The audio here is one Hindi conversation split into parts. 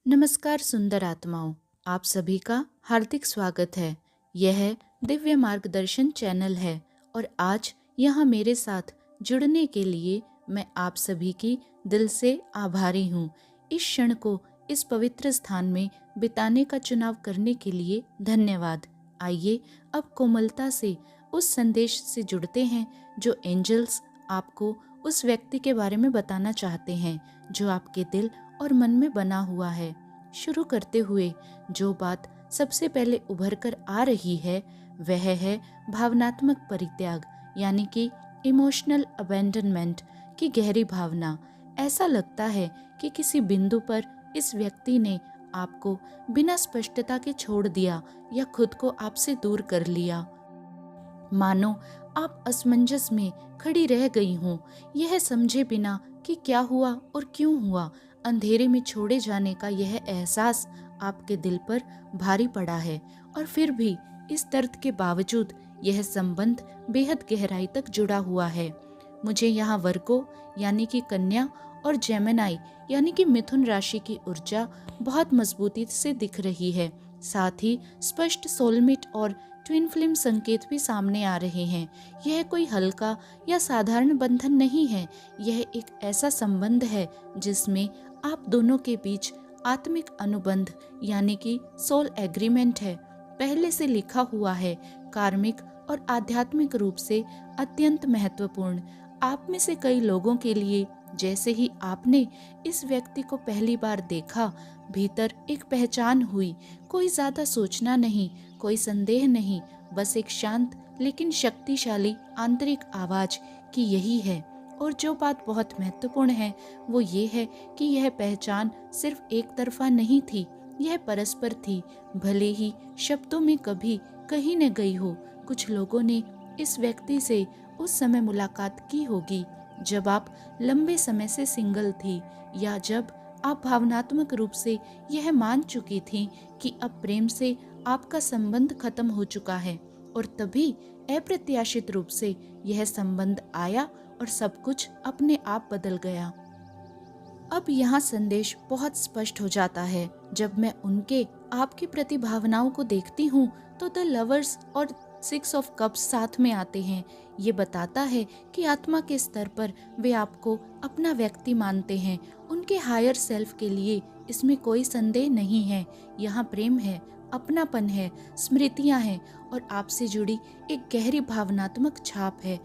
नमस्कार सुंदर आत्माओं, आप सभी का हार्दिक स्वागत है। यह दिव्य मार्गदर्शन चैनल है और आज यहाँ मेरे साथ जुड़ने के लिए मैं आप सभी की दिल से आभारी हूँ। इस क्षण को इस पवित्र स्थान में बिताने का चुनाव करने के लिए धन्यवाद। आइए अब कोमलता से उस संदेश से जुड़ते हैं जो एंजल्स आपको उस व्यक्ति के बारे में बताना चाहते हैं जो आपके दिल और मन में बना हुआ है। शुरू करते हुए जो बात सबसे पहले उभर कर आ रही है वह है भावनात्मक परित्याग, यानी कि इमोशनल अबैंडनमेंट की गहरी भावना। ऐसा लगता है कि किसी बिंदु पर इस व्यक्ति ने आपको बिना स्पष्टता के छोड़ दिया या खुद को आपसे दूर कर लिया। मानो आप असमंजस में खड़ी रह गई हों, यह समझे बिना कि क्या हुआ और क्यों हुआ। अंधेरे में छोड़े जाने का यह एहसास आपके दिल पर भारी पड़ा है और फिर भी इस दर्द के बावजूद यह संबंध बेहद गहराई तक जुड़ा हुआ है। मुझे यहाँ वर्गो यानी कि कन्या और जेमिनी यानी कि मिथुन राशि की ऊर्जा बहुत मजबूती से दिख रही है। साथ ही स्पष्ट सोलमेट और ट्विन फ्लेम संकेत भी सामने आ रहे हैं। यह कोई हल्का या साधारण बंधन नहीं है, यह एक ऐसा संबंध है जिसमें आप दोनों के बीच आत्मिक अनुबंध यानी कि सोल एग्रीमेंट है, पहले से लिखा हुआ है, कार्मिक और आध्यात्मिक रूप से अत्यंत महत्वपूर्ण। आप में से कई लोगों के लिए जैसे ही आपने इस व्यक्ति को पहली बार देखा, भीतर एक पहचान हुई। कोई ज्यादा सोचना नहीं, कोई संदेह नहीं, बस एक शांत लेकिन शक्तिशाली आंतरिक आवाज कि यही है। और जो बात बहुत महत्वपूर्ण है वो ये है कि यह पहचान सिर्फ एक तरफा नहीं थी, यह परस्पर थी। भले ही शब्दों में कभी कहीं न गई हो, कुछ लोगों ने इस व्यक्ति से उस समय मुलाकात की होगी जब आप लंबे समय से सिंगल थी, या जब आप भावनात्मक रूप से यह मान चुकी थी कि अब प्रेम से आपका संबंध खत्म हो चुका है, और तभी अप्रत्याशित रूप से यह संबंध आया और सब कुछ अपने आप बदल गया। अब यहाँ संदेश बहुत स्पष्ट हो जाता है। जब मैं उनके आपके प्रति भावनाओं को देखती हूँ तो द लवर्स और 6 ऑफ कप्स साथ में आते हैं। ये बताता है कि आत्मा के स्तर पर वे आपको अपना व्यक्ति मानते हैं, उनके हायर सेल्फ के लिए इसमें कोई संदेह नहीं है। यहाँ प्रेम है, अपनापन है, स्मृतियाँ हैं और आपसे जुड़ी एक गहरी भावनात्मक छाप है।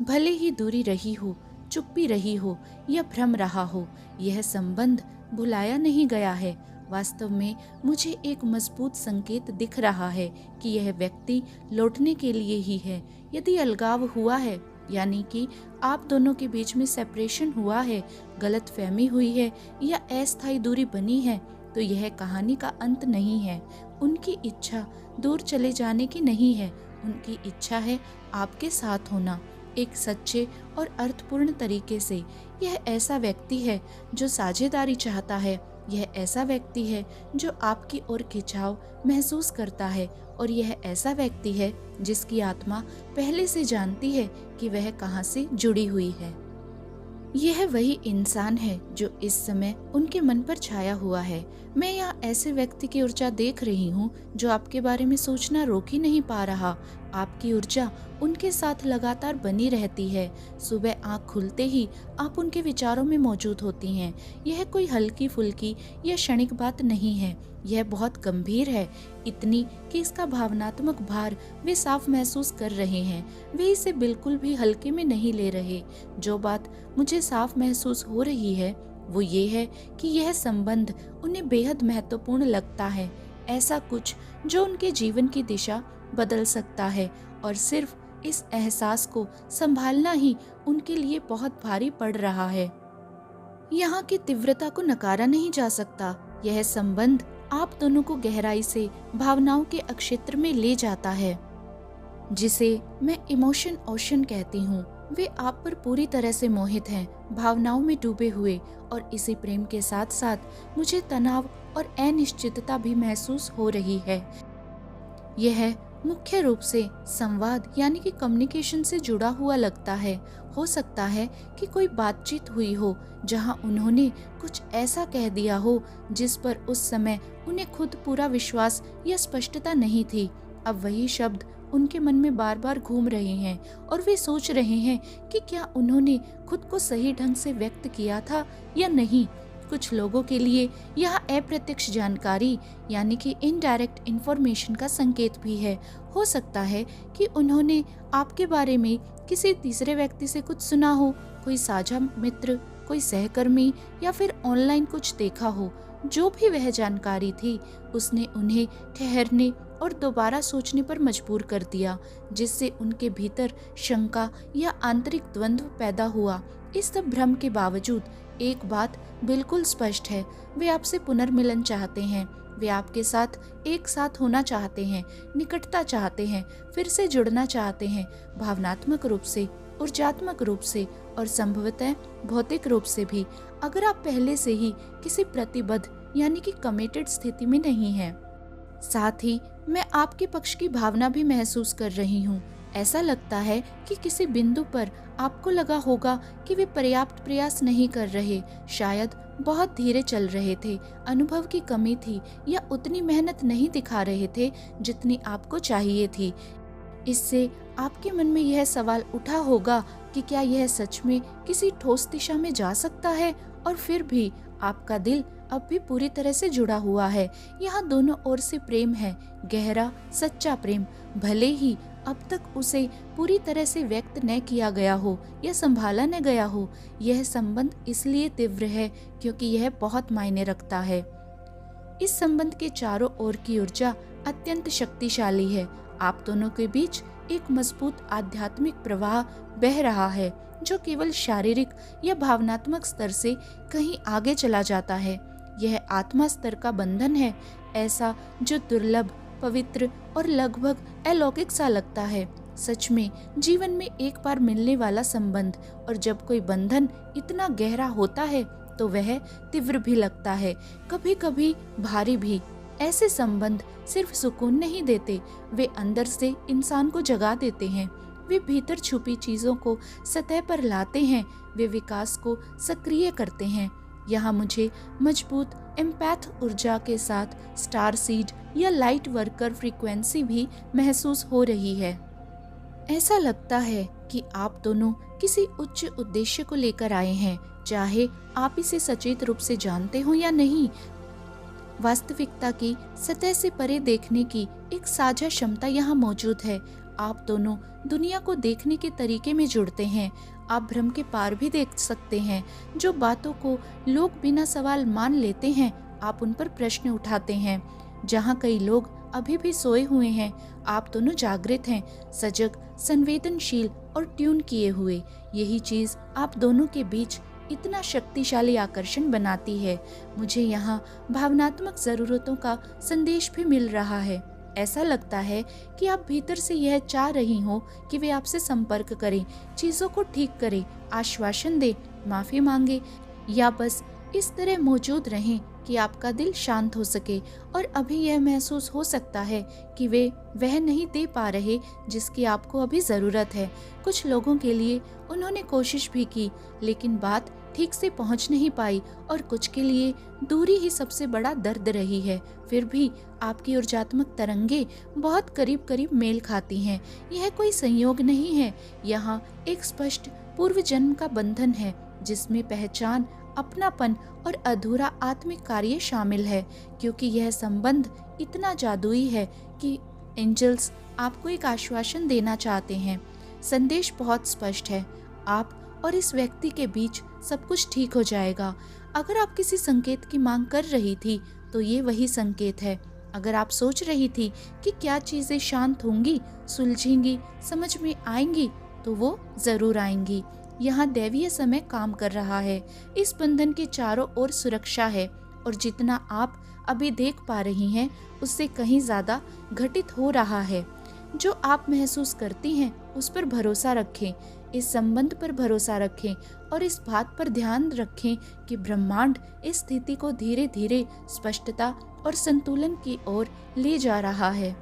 भले ही दूरी रही हो, चुप्पी रही हो या भ्रम रहा हो, यह संबंध भुलाया नहीं गया है। वास्तव में मुझे एक मजबूत संकेत दिख रहा है कि यह व्यक्ति लौटने के लिए ही है। यदि अलगाव हुआ है, यानी कि आप दोनों के बीच में सेपरेशन हुआ है, गलत फहमी हुई है या अस्थायी दूरी बनी है, तो यह कहानी का अंत नहीं है। उनकी इच्छा दूर चले जाने की नहीं है, उनकी इच्छा है आपके साथ होना, एक सच्चे और अर्थपूर्ण तरीके से। यह ऐसा व्यक्ति है जो साझेदारी चाहता है, यह ऐसा व्यक्ति है जो आपकी ओर खिंचाव महसूस करता है, और यह ऐसा व्यक्ति है जिसकी आत्मा पहले से जानती है कि वह कहाँ से जुड़ी हुई है। यह वही इंसान है जो इस समय उनके मन पर छाया हुआ है। मैं यहाँ ऐसे व्यक्ति की ऊर्जा देख रही हूँ जो आपके बारे में सोचना रोक ही नहीं पा रहा। आपकी ऊर्जा उनके साथ लगातार बनी रहती है। सुबह आँख खुलते ही आप उनके विचारों में मौजूद होती हैं। यह कोई हल्की फुल्की या क्षणिक बात नहीं है, यह बहुत गंभीर है, इतनी कि इसका भावनात्मक भार वे साफ महसूस कर रहे हैं। वे इसे बिल्कुल भी हल्के में नहीं ले रहे। जो बात मुझे साफ महसूस हो रही है वो ये है कि यह संबंध उन्हें बेहद महत्वपूर्ण लगता है, ऐसा कुछ जो उनके जीवन की दिशा बदल सकता है, और सिर्फ इस एहसास को संभालना ही उनके लिए बहुत भारी पड़ रहा है। यहाँ की तीव्रता को नकारा नहीं जा सकता। यह संबंध आप दोनों को गहराई से भावनाओं के अक्षेत्र में ले जाता है, जिसे मैं इमोशन ओशन कहती हूँ। वे आप पर पूरी तरह से मोहित हैं, भावनाओं में डूबे हुए, और इसी प्रेम के साथ साथ मुझे तनाव और अनिश्चितता भी महसूस हो रही है। यह मुख्य रूप से संवाद यानी कि कम्युनिकेशन से जुड़ा हुआ लगता है। हो सकता है कि कोई बातचीत हुई हो जहां उन्होंने कुछ ऐसा कह दिया हो जिस पर उस समय उन्हें खुद पूरा विश्वास या स्पष्टता नहीं थी। अब वही शब्द उनके मन में बार बार घूम रहे हैं और वे सोच रहे हैं कि क्या उन्होंने खुद को सही ढंग से व्यक्त किया था या नहीं। कुछ लोगों के लिए यह अप्रत्यक्ष जानकारी यानी कि इनडायरेक्ट इंफॉर्मेशन का संकेत भी है। हो सकता है कि उन्होंने आपके बारे में किसी तीसरे व्यक्ति से कुछ सुना हो, कोई साझा मित्र, कोई सहकर्मी या फिर ऑनलाइन कुछ देखा हो। जो भी वह जानकारी थी उसने उन्हें ठहरने और दोबारा सोचने पर मजबूर कर दिया, जिससे उनके भीतर शंका या आंतरिक द्वंद्व पैदा हुआ। इस सब भ्रम के बावजूद एक बात बिल्कुल स्पष्ट है, वे आपसे पुनर्मिलन चाहते हैं। वे आपके साथ एक साथ होना चाहते हैं, निकटता चाहते हैं, फिर से जुड़ना चाहते हैं, भावनात्मक रूप से, ऊर्जात्मक रूप से और संभवतः भौतिक रूप से भी, अगर आप पहले से ही किसी प्रतिबद्ध यानी कि कमिटेड स्थिति में नहीं हैं। साथ ही मैं आपके पक्ष की भावना भी महसूस कर रही हूँ। ऐसा लगता है कि किसी बिंदु पर आपको लगा होगा कि वे पर्याप्त प्रयास नहीं कर रहे, शायद बहुत धीरे चल रहे थे, अनुभव की कमी थी या उतनी मेहनत नहीं दिखा रहे थे जितनी आपको चाहिए थी। इससे आपके मन में यह सवाल उठा होगा कि क्या यह सच में किसी ठोस दिशा में जा सकता है, और फिर भी आपका दिल अब भी पूरी तरह से जुड़ा हुआ है। यहाँ दोनों ओर से प्रेम है, गहरा सच्चा प्रेम, भले ही अब तक उसे पूरी तरह से व्यक्त न किया गया हो या संभाला न गया हो। यह संबंध इसलिए तीव्र है क्योंकि यह बहुत मायने रखता है। इस संबंध के चारों ओर की ऊर्जा अत्यंत शक्तिशाली है। आप दोनों के बीच एक मजबूत आध्यात्मिक प्रवाह बह रहा है जो केवल शारीरिक या भावनात्मक स्तर से कहीं आगे चला जाता है। यह आत्मा स्तर का बंधन है, ऐसा जो दुर्लभ, पवित्र और लगभग अलौकिक सा लगता है। सच में जीवन में एक बार मिलने वाला संबंध, और जब कोई बंधन इतना गहरा होता है तो वह तीव्र भी लगता है, कभी कभी भारी भी। ऐसे संबंध सिर्फ सुकून नहीं देते, वे अंदर से इंसान को जगा देते हैं। वे भीतर छुपी चीजों को सतह पर लाते हैं, वे विकास को सक्रिय करते हैं। यहाँ मुझे मजबूत एम्पैथ ऊर्जा के साथ स्टार सीड या लाइट वर्कर फ्रीक्वेंसी भी महसूस हो रही है। ऐसा लगता है कि आप दोनों किसी उच्च उद्देश्य को लेकर आए हैं, चाहे आप इसे सचेत रूप से जानते हो या नहीं। वास्तविकता की सतह से परे देखने की एक साझा क्षमता यहाँ मौजूद है। आप दोनों दुनिया को देखने के तरीके में जुड़ते हैं। आप भ्रम के पार भी देख सकते हैं। जो बातों को लोग बिना सवाल मान लेते हैं, आप उन पर प्रश्न उठाते हैं। जहाँ कई लोग अभी भी सोए हुए हैं, आप दोनों जागृत हैं, सजग, संवेदनशील और ट्यून किए हुए। यही चीज आप दोनों के बीच इतना शक्तिशाली आकर्षण बनाती है। मुझे यहाँ भावनात्मक जरूरतों का संदेश भी मिल रहा है। ऐसा लगता है कि आप भीतर से यह चाह रही हो कि वे आपसे संपर्क करें, चीजों को ठीक करें, आश्वासन दें, माफी मांगे, या बस इस तरह मौजूद रहें कि आपका दिल शांत हो सके। और अभी यह महसूस हो सकता है कि वे वह नहीं दे पा रहे जिसकी आपको अभी जरूरत है। कुछ लोगों के लिए उन्होंने कोशिश भी की, लेकिन बात ठीक से पहुंच नहीं पाई, और कुछ के लिए दूरी ही सबसे बड़ा दर्द रही है। फिर भी आपकी ऊर्जात्मक तरंगे बहुत करीब करीब मेल खाती हैं। यह कोई संयोग नहीं है, यहाँ एक स्पष्ट पूर्व जन्म का बंधन है जिसमें पहचान, अपनापन और अधूरा आत्मिक कार्य शामिल है। क्योंकि यह संबंध इतना जादुई है कि एंजल्स आपको एक आश्वासन देना चाहते हैं। संदेश बहुत स्पष्ट है, आप और इस व्यक्ति के बीच सब कुछ ठीक हो जाएगा। अगर आप किसी संकेत की मांग कर रही थी तो ये वही संकेत है। अगर आप सोच रही थी कि क्या चीजें शांत होंगी, सुलझेंगी, समझ में आएंगी, तो वो जरूर आएंगी। यहाँ दैवीय समय काम कर रहा है। इस बंधन के चारों ओर सुरक्षा है, और जितना आप अभी देख पा रही हैं उससे कहीं ज्यादा घटित हो रहा है। जो आप महसूस करती हैं उस पर भरोसा रखें, इस संबंध पर भरोसा रखें, और इस बात पर ध्यान रखें कि ब्रह्मांड इस स्थिति को धीरे धीरे स्पष्टता और संतुलन की ओर ले जा रहा है।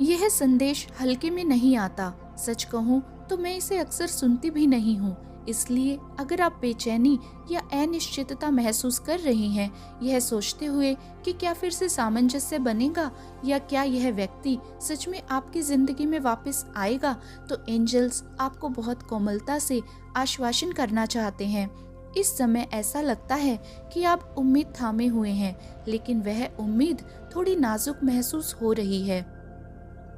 यह संदेश हल्के में नहीं आता। सच कहूँ तो मैं इसे अक्सर सुनती भी नहीं हूँ। इसलिए अगर आप बेचैनी या अनिश्चितता महसूस कर रही हैं, यह सोचते हुए कि क्या फिर से सामंजस्य बनेगा या क्या यह व्यक्ति सच में आपकी जिंदगी में वापस आएगा, तो एंजल्स आपको बहुत कोमलता से आश्वासन करना चाहते हैं। इस समय ऐसा लगता है कि आप उम्मीद थामे हुए हैं, लेकिन वह उम्मीद थोड़ी नाजुक महसूस हो रही है।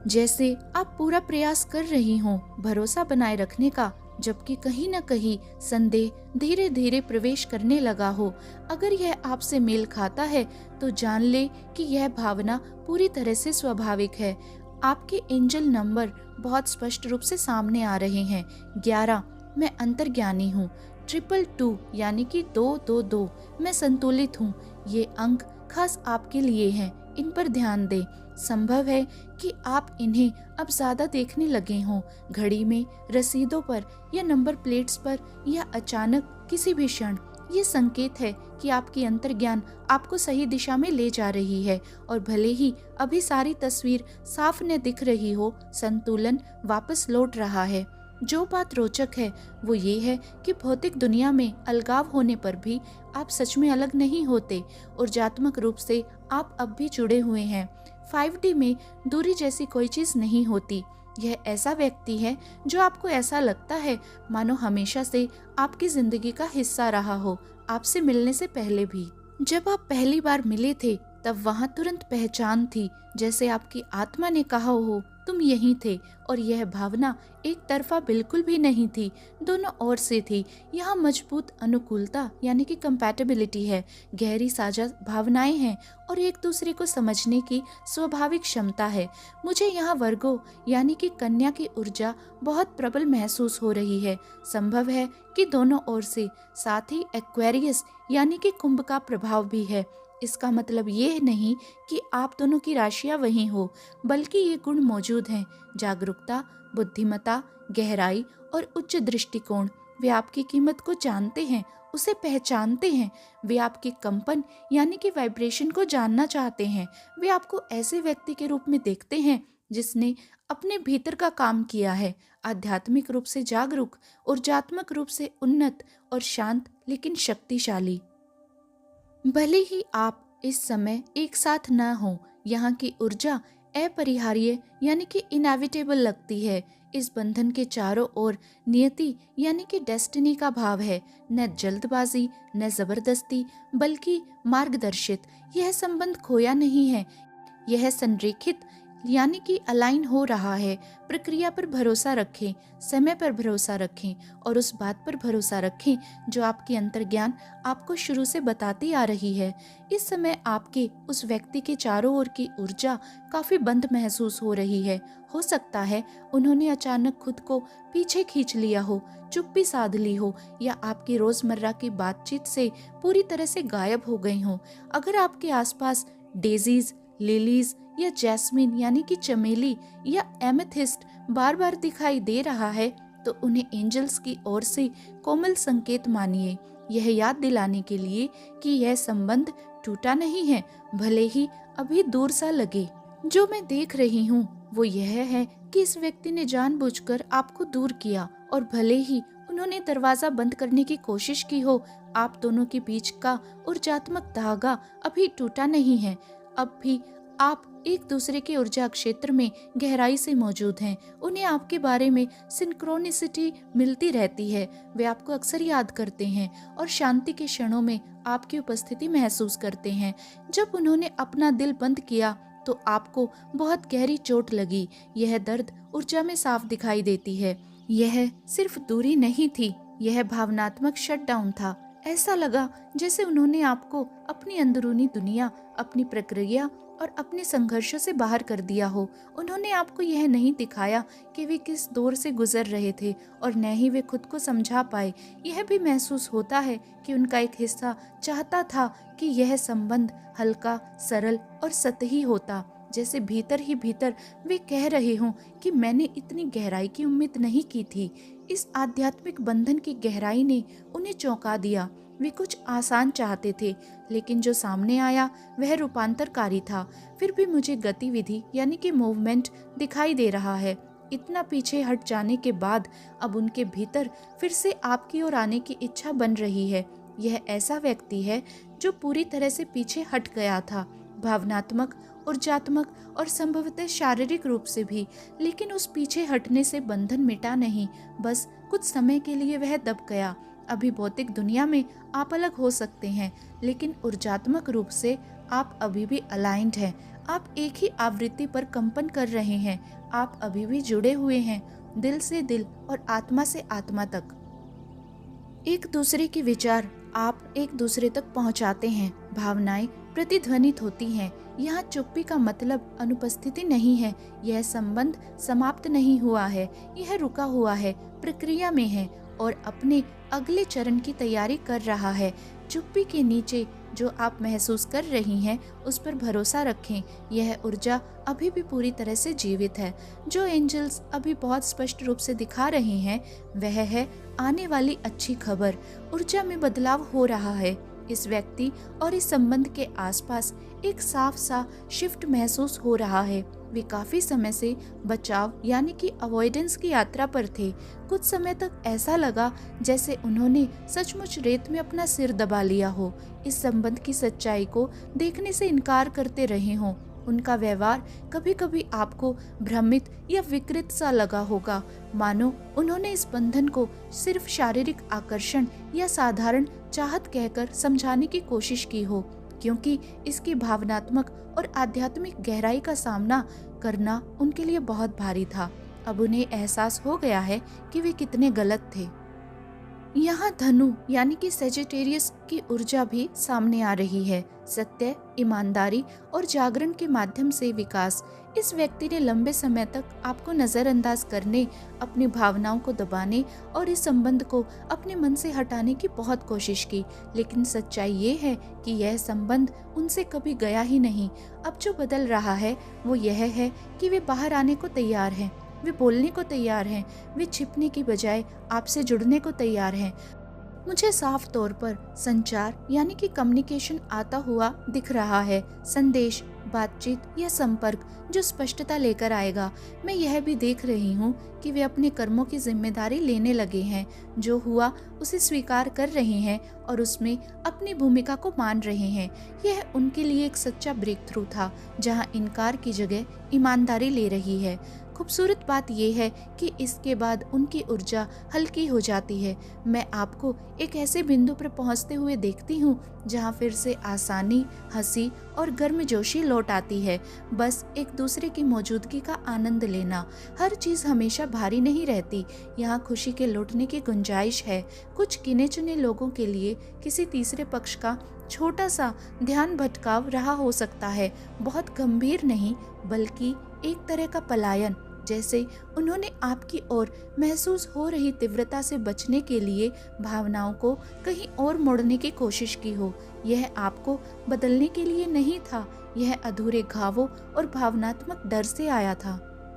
जैसे आप पूरा प्रयास कर रही हों भरोसा बनाए रखने का, जबकि कहीं न कहीं संदेह धीरे धीरे प्रवेश करने लगा हो। अगर यह आपसे मेल खाता है तो जान ले कि यह भावना पूरी तरह से स्वाभाविक है। आपके एंजल नंबर बहुत स्पष्ट रूप से सामने आ रहे हैं। 11, मैं अंतर्ज्ञानी हूँ। 222 यानी कि 222, मैं संतुलित हूँ। ये अंक खास आपके लिए हैं, इन पर ध्यान दें। संभव है कि आप इन्हें अब ज्यादा देखने लगे हों, घड़ी में, रसीदों पर या नंबर प्लेट्स पर, या अचानक किसी भी क्षण। ये संकेत है कि आपकी अंतर्ज्ञान आपको सही दिशा में ले जा रही है, और भले ही अभी सारी तस्वीर साफ न दिख रही हो, संतुलन वापस लौट रहा है। जो बात रोचक है वो ये है कि भौतिक दुनिया में अलगाव होने पर भी आप सच में अलग नहीं होते। ऊर्जात्मक रूप से आप अब भी जुड़े हुए हैं। 5D में दूरी जैसी कोई चीज नहीं होती। यह ऐसा व्यक्ति है जो आपको ऐसा लगता है मानो हमेशा से आपकी जिंदगी का हिस्सा रहा हो, आपसे मिलने से पहले भी। जब आप पहली बार मिले थे तब वहाँ तुरंत पहचान थी, जैसे आपकी आत्मा ने कहा हो तुम यहीं थे। और यह भावना एक तरफा बिल्कुल भी नहीं थी, दोनों ओर से थी। यहाँ मजबूत अनुकूलता यानी कि कंपैटिबिलिटी है, गहरी साझा भावनाएं हैं और एक दूसरे को समझने की स्वाभाविक क्षमता है। मुझे यहाँ वर्गो यानी कि कन्या की ऊर्जा बहुत प्रबल महसूस हो रही है। संभव है कि दोनों ओर से, साथ ही एक्वेरियस यानी कि कुंभ का प्रभाव भी है। इसका मतलब ये नहीं कि आप दोनों की राशियां वहीं हो, बल्कि ये गुण मौजूद हैं। जागरूकता, बुद्धिमत्ता, गहराई और उच्च दृष्टिकोण। वे आपकी कीमत को जानते हैं, उसे पहचानते हैं। वे आपके कंपन यानी कि वाइब्रेशन को जानना चाहते हैं। वे आपको ऐसे व्यक्ति के रूप में देखते हैं जिसने अपने भीतर का काम किया है, आध्यात्मिक रूप से जागरूक, ऊर्जात्मक रूप से उन्नत और शांत लेकिन शक्तिशाली। भले ही आप इस समय एक साथ न हो, यहाँ की ऊर्जा अपरिहार्य यानी कि इनएविटेबल लगती है। इस बंधन के चारों ओर नियति यानी कि डेस्टिनी का भाव है, न जल्दबाजी न जबरदस्ती, बल्कि मार्गदर्शित। यह संबंध खोया नहीं है, यह संरेखित यानी कि अलाइन हो रहा है। प्रक्रिया पर भरोसा रखें, समय पर भरोसा रखें और उस बात पर भरोसा रखें जो आपकी अंतर्ज्ञान आपको शुरू से बताती आ रही है। इस समय आपके उस व्यक्ति के चारों ओर की ऊर्जा काफी बंद महसूस हो रही है। हो सकता है उन्होंने अचानक खुद को पीछे खींच लिया हो, चुप्पी साध ली हो, या आपकी रोजमर्रा की बातचीत से पूरी तरह से गायब हो गई हो। अगर आपके आसपास डेजीज, लिलीज या जैस्मिन यानी कि चमेली या एमेथिस्ट बार बार दिखाई दे रहा है, तो उन्हें एंजल्स की ओर से कोमल संकेत मानिए, यह याद दिलाने के लिए कि यह संबंध टूटा नहीं है, भले ही अभी दूर सा लगे। जो मैं देख रही हूँ वो यह है कि इस व्यक्ति ने जानबूझकर आपको दूर किया, और भले ही उन्होंने दरवाजा बंद करने की कोशिश की हो, आप दोनों के बीच का ऊर्जात्मक धागा अभी टूटा नहीं है। अब भी आप एक दूसरे के ऊर्जा क्षेत्र में गहराई से मौजूद हैं। उन्हें आपके बारे में सिंक्रोनिसिटी मिलती रहती है। वे आपको अक्सर याद करते हैं और शांति के क्षणों में आपकी उपस्थिति महसूस करते हैं। जब उन्होंने अपना दिल बंद किया तो आपको बहुत गहरी चोट लगी। यह दर्द ऊर्जा में साफ दिखाई देती है। यह सिर्फ दूरी नहीं थी, यह भावनात्मक शटडाउन था। ऐसा लगा जैसे उन्होंने आपको अपनी अंदरूनी दुनिया, अपनी प्रक्रिया और अपने संघर्षों से बाहर कर दिया हो। उन्होंने आपको यह नहीं दिखाया कि वे किस दौर से गुजर रहे थे, और न ही वे खुद को समझा पाए। यह भी महसूस होता है कि उनका एक हिस्सा चाहता था कि यह संबंध हल्का, सरल और सतही होता, जैसे भीतर ही भीतर वे कह रहे हों कि मैंने इतनी गहराई की उम्मीद नहीं की थी। इस आध्यात्मिक बंधन की गहराई ने उन्हें चौंका दिया। वे कुछ आसान चाहते थे, लेकिन जो सामने आया वह रूपांतरकारी था। फिर भी मुझे गतिविधि यानी कि मूवमेंट दिखाई दे रहा है। इतना पीछे हट जाने के बाद अब उनके भीतर फिर से आपकी ओर आने की इच्छा बन रही है। यह ऐसा व्यक्ति है जो पूरी तरह से पीछे हट गया था, भावनात्मक, ऊर्जात्मक और संभवतः शारीरिक रूप से भी। लेकिन उस पीछे हटने से बंधन मिटा नहीं, बस कुछ समय के लिए वह दब गया। अभी भौतिक दुनिया में आप अलग हो सकते हैं, लेकिन ऊर्जात्मक रूप से आप अभी भी अलाइंड हैं। आप एक ही आवृत्ति पर कंपन कर रहे हैं। आप अभी भी जुड़े हुए हैं, दिल से दिल और आत्मा से आत्मा तक। एक दूसरे के विचार आप एक दूसरे तक पहुंचाते हैं, भावनाएं प्रतिध्वनित होती हैं। यहाँ चुप्पी का मतलब अनुपस्थिति नहीं है। यह संबंध समाप्त नहीं हुआ है, यह रुका हुआ है, प्रक्रिया में है और अपने अगले चरण की तैयारी कर रहा है। चुप्पी के नीचे जो आप महसूस कर रही हैं, उस पर भरोसा रखें। यह ऊर्जा अभी भी पूरी तरह से जीवित है। जो एंजल्स अभी बहुत स्पष्ट रूप से दिखा रहे हैं, वह है आने वाली अच्छी खबर। ऊर्जा में बदलाव हो रहा है। इस व्यक्ति और इस संबंध के आसपास एक साफ सा शिफ्ट महसूस हो रहा है। वे काफी समय से बचाव यानी कि अवॉइडेंस की यात्रा पर थे। कुछ समय तक ऐसा लगा जैसे उन्होंने सचमुच रेत में अपना सिर दबा लिया हो, इस संबंध की सच्चाई को देखने से इनकार करते रहे हों। उनका व्यवहार कभी कभी आपको भ्रमित या विकृत सा लगा होगा, मानो उन्होंने इस बंधन को सिर्फ शारीरिक आकर्षण या साधारण चाहत कहकर समझाने की कोशिश की हो, क्योंकि इसकी भावनात्मक और आध्यात्मिक गहराई का सामना करना उनके लिए बहुत भारी था। अब उन्हें एहसास हो गया है कि वे कितने गलत थे। यहाँ धनु यानी कि सेजिटेरियस की ऊर्जा भी सामने आ रही है। सत्य, ईमानदारी और जागरण के माध्यम से विकास। इस व्यक्ति ने लंबे समय तक आपको नजरअंदाज करने, अपनी भावनाओं को दबाने और इस संबंध को अपने मन से हटाने की बहुत कोशिश की, लेकिन सच्चाई ये है कि यह संबंध उनसे कभी गया ही नहीं। अब जो बदल रहा है वो यह है कि वे बाहर आने को तैयार हैं, वे बोलने को तैयार हैं, वे छिपने की बजाय आपसे जुड़ने को तैयार हैं। मुझे साफ तौर पर संचार यानी कि कम्युनिकेशन आता हुआ दिख रहा है। संदेश, बातचीत या संपर्क जो स्पष्टता लेकर आएगा। मैं यह भी देख रही हूँ कि वे अपने कर्मों की जिम्मेदारी लेने लगे हैं। जो हुआ उसे स्वीकार कर रहे हैं और उसमें अपनी भूमिका को मान रहे हैं। यह उनके लिए एक सच्चा ब्रेक थ्रू था, जहाँ इनकार की जगह ईमानदारी ले रही है। खूबसूरत बात यह है कि इसके बाद उनकी ऊर्जा हल्की हो जाती है। मैं आपको एक ऐसे बिंदु पर पहुंचते हुए देखती हूँ जहाँ फिर से आसानी, हंसी और गर्मजोशी लौट आती है। बस एक दूसरे की मौजूदगी का आनंद लेना। हर चीज हमेशा भारी नहीं रहती। यहाँ खुशी के लौटने की गुंजाइश है। कुछ गिने चुने लोगों के लिए किसी तीसरे पक्ष का छोटा सा ध्यान भटकाव रहा हो सकता है, बहुत गंभीर नहीं, बल्कि एक तरह का पलायन, जैसे उन्होंने आपकी ओर महसूस हो रही तीव्रता से बचने के लिए भावनाओं को कहीं और मोड़ने की कोशिश की हो। यह आपको बदलने के लिए नहीं था, यह अधूरे घावों और भावनात्मक डर से आया था।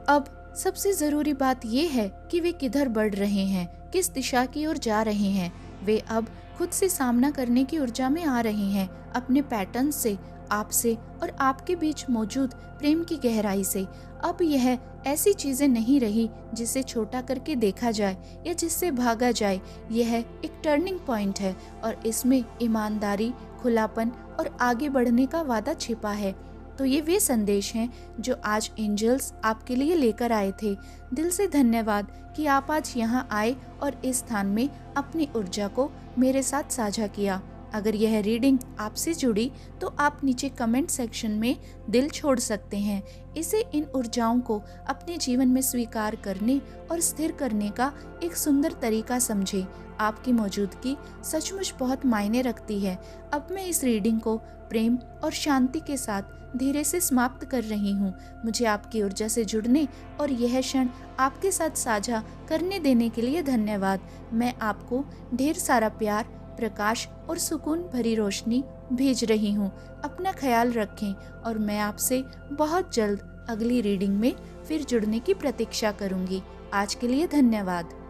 अब सबसे जरूरी बात यह है कि वे किधर बढ़ रहे हैं, किस दिशा की ओर जा रहे हैं। वे अब खुद से सामना करने की ऊर्जा में आ रहे हैं, अपने पैटर्न से, आपसे और आपके बीच मौजूद प्रेम की गहराई से। अब यह ऐसी चीजें नहीं रही जिसे छोटा करके देखा जाए या जिससे भागा जाए। यह एक टर्निंग पॉइंट है और इसमें ईमानदारी, खुलापन और आगे बढ़ने का वादा छिपा है। तो ये वे संदेश हैं जो आज एंजल्स आपके लिए लेकर आए थे। दिल से धन्यवाद कि आप आज यहाँ आए और इस स्थान में अपनी ऊर्जा को मेरे साथ साझा किया। अगर यह रीडिंग आपसे जुड़ी तो आप नीचे कमेंट सेक्शन में दिल छोड़ सकते हैं। इसे इन ऊर्जाओं को अपने जीवन में स्वीकार करने और स्थिर करने का एक सुंदर तरीका समझें। आपकी मौजूदगी सचमुच बहुत मायने रखती है। अब मैं इस रीडिंग को प्रेम और शांति के साथ धीरे से समाप्त कर रही हूँ। मुझे आपकी ऊर्जा से जुड़ने और यह क्षण आपके साथ साझा करने देने के लिए धन्यवाद। मैं आपको ढेर सारा प्यार, प्रकाश और सुकून भरी रोशनी भेज रही हूँ। अपना ख्याल रखें और मैं आपसे बहुत जल्द अगली रीडिंग में फिर जुड़ने की प्रतीक्षा करूँगी। आज के लिए धन्यवाद।